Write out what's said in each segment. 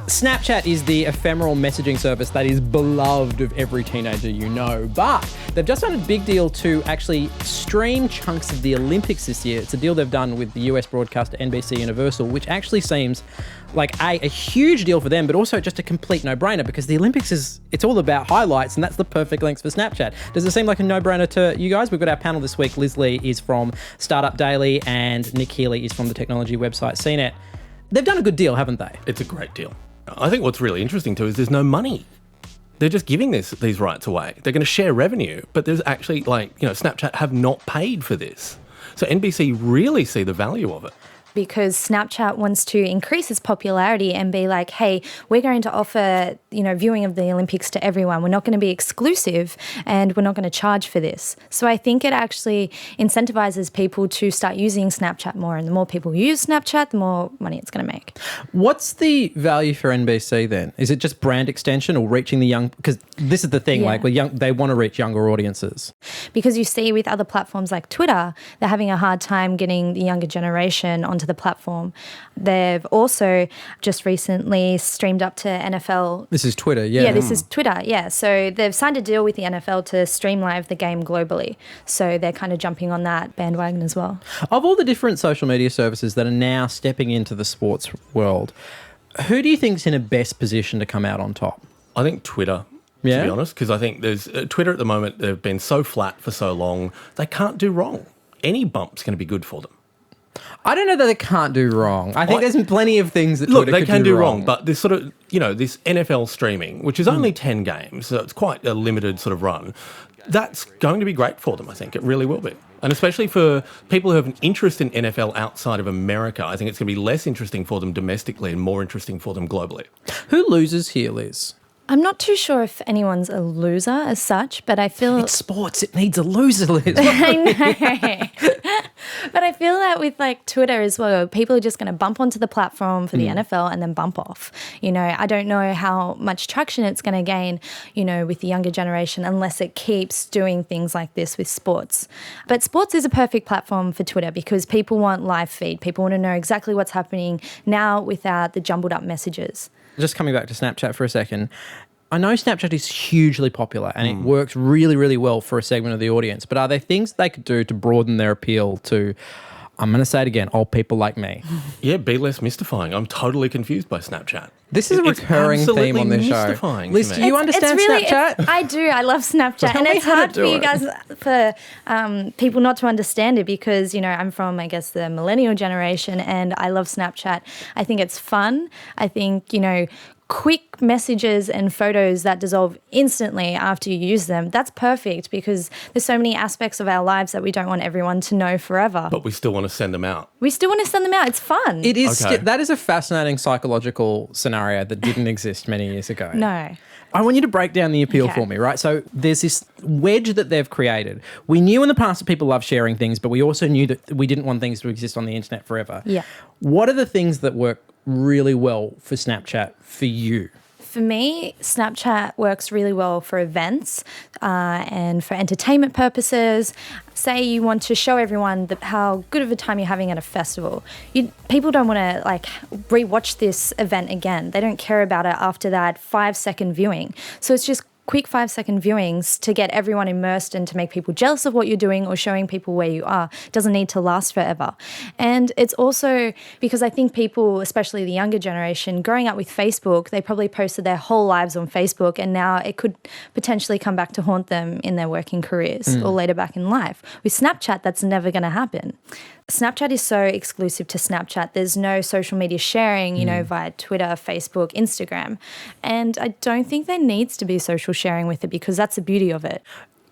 Snapchat is the ephemeral messaging service that is beloved of every teenager you know, but they've just done a big deal to actually stream chunks of the Olympics this year. It's a deal they've done with the US broadcaster NBC Universal, which actually seems like a huge deal for them, but also just a complete no-brainer because the Olympics it's all about highlights, and that's the perfect length for Snapchat. Does it seem like a no-brainer to you guys? We've got our panel this week. Liz Lee is from Startup Daily and Nick Healy is from the technology website CNET. They've done a good deal, haven't they? It's a great deal. I think what's really interesting too is there's no money. They're just giving these rights away. They're going to share revenue, but there's actually Snapchat have not paid for this. So NBC really see the value of it. Because Snapchat wants to increase its popularity and be like, hey, we're going to offer, viewing of the Olympics to everyone. We're not going to be exclusive and we're not going to charge for this. So I think it actually incentivizes people to start using Snapchat more. And the more people use Snapchat, the more money it's going to make. What's the value for NBC then? Is it just brand extension or reaching the young? Because this is the thing, they want to reach younger audiences. Because you see with other platforms like Twitter, they're having a hard time getting the younger generation onto the platform. They've also just recently streamed up to NFL. This is Twitter, yeah. Yeah, this is Twitter, yeah. So they've signed a deal with the NFL to stream live the game globally. So they're kind of jumping on that bandwagon as well. Of all the different social media services that are now stepping into the sports world, who do you think's in a best position to come out on top? I think Twitter. To be honest, because I think there's Twitter at the moment, they've been so flat for so long, they can't do wrong. Any bump's going to be good for them. I don't know that they can't do wrong. I think there's plenty of things that Twitter they can do wrong. But this sort of, this NFL streaming, which is only 10 games, so it's quite a limited sort of run, that's going to be great for them, I think. It really will be. And especially for people who have an interest in NFL outside of America, I think it's going to be less interesting for them domestically and more interesting for them globally. Who loses here, Liz? I'm not too sure if anyone's a loser as such, but I feel... It's sports. It needs a loser, Liz. I know. But I feel that with Twitter as well, people are just going to bump onto the platform for the NFL and then bump off. I don't know how much traction it's going to gain, with the younger generation unless it keeps doing things like this with sports. But sports is a perfect platform for Twitter because people want live feed. People want to know exactly what's happening now without the jumbled up messages. Just coming back to Snapchat for a second, I know Snapchat is hugely popular and it works really, really well for a segment of the audience, but are there things they could do to broaden their appeal to, I'm going to say it again, old people like me? Yeah, be less mystifying. I'm totally confused by Snapchat. This is a recurring theme on this show. Liz, do you understand Snapchat? I do. I love Snapchat. And it's hard for you guys, for people not to understand it because, I'm from, I guess, the millennial generation and I love Snapchat. I think it's fun. I think, quick messages and photos that dissolve instantly after you use them, that's perfect because there's so many aspects of our lives that we don't want everyone to know forever. But we still want to send them out. We still want to send them out. It's fun. It is. Okay. That is a fascinating psychological scenario that didn't exist many years ago. No. I want you to break down the appeal for me, right? So there's this wedge that they've created. We knew in the past that people love sharing things, but we also knew that we didn't want things to exist on the internet forever. Yeah. What are the things that work really well for Snapchat for you? For me, Snapchat works really well for events and for entertainment purposes. Say you want to show everyone how good of a time you're having at a festival. People don't want to rewatch this event again. They don't care about it after that 5-second viewing. So it's just quick 5-second viewings to get everyone immersed and to make people jealous of what you're doing or showing people where you are. It doesn't need to last forever. And it's also because I think people, especially the younger generation, growing up with Facebook, they probably posted their whole lives on Facebook and now it could potentially come back to haunt them in their working careers or later back in life. With Snapchat, that's never going to happen. Snapchat is so exclusive to Snapchat. There's no social media sharing, via Twitter, Facebook, Instagram. And I don't think there needs to be social sharing with it because that's the beauty of it.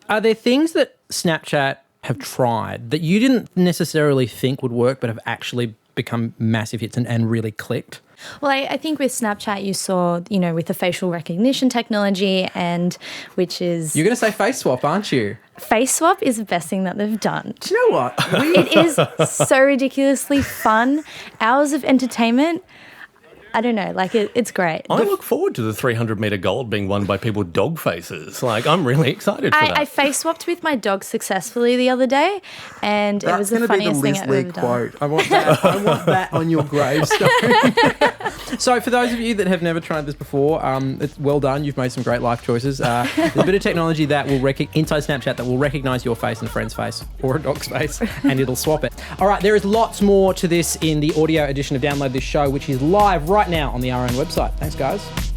Are there things that Snapchat have tried that you didn't necessarily think would work but have actually become massive hits and really clicked? Well, I think with Snapchat you saw, with the facial recognition technology and which is... You're going to say face swap, aren't you? Face swap is the best thing that they've done. Do you know what? It is so ridiculously fun. Hours of entertainment. I don't know, like it's great. I look forward to the 300-metre gold being won by people with dog faces. Like, I'm really excited for that. I face swapped with my dog successfully the other day, and it was the funniest thing I've ever done. Quote. I want that on your gravestone. So for those of you that have never tried this before, it's well done. You've made some great life choices. There's a bit of technology that will inside Snapchat that will recognise your face and a friend's face or a dog's face, and it'll swap it. All right, there is lots more to this in the audio edition of Download This Show, which is live right now on the RN website. Thanks, guys.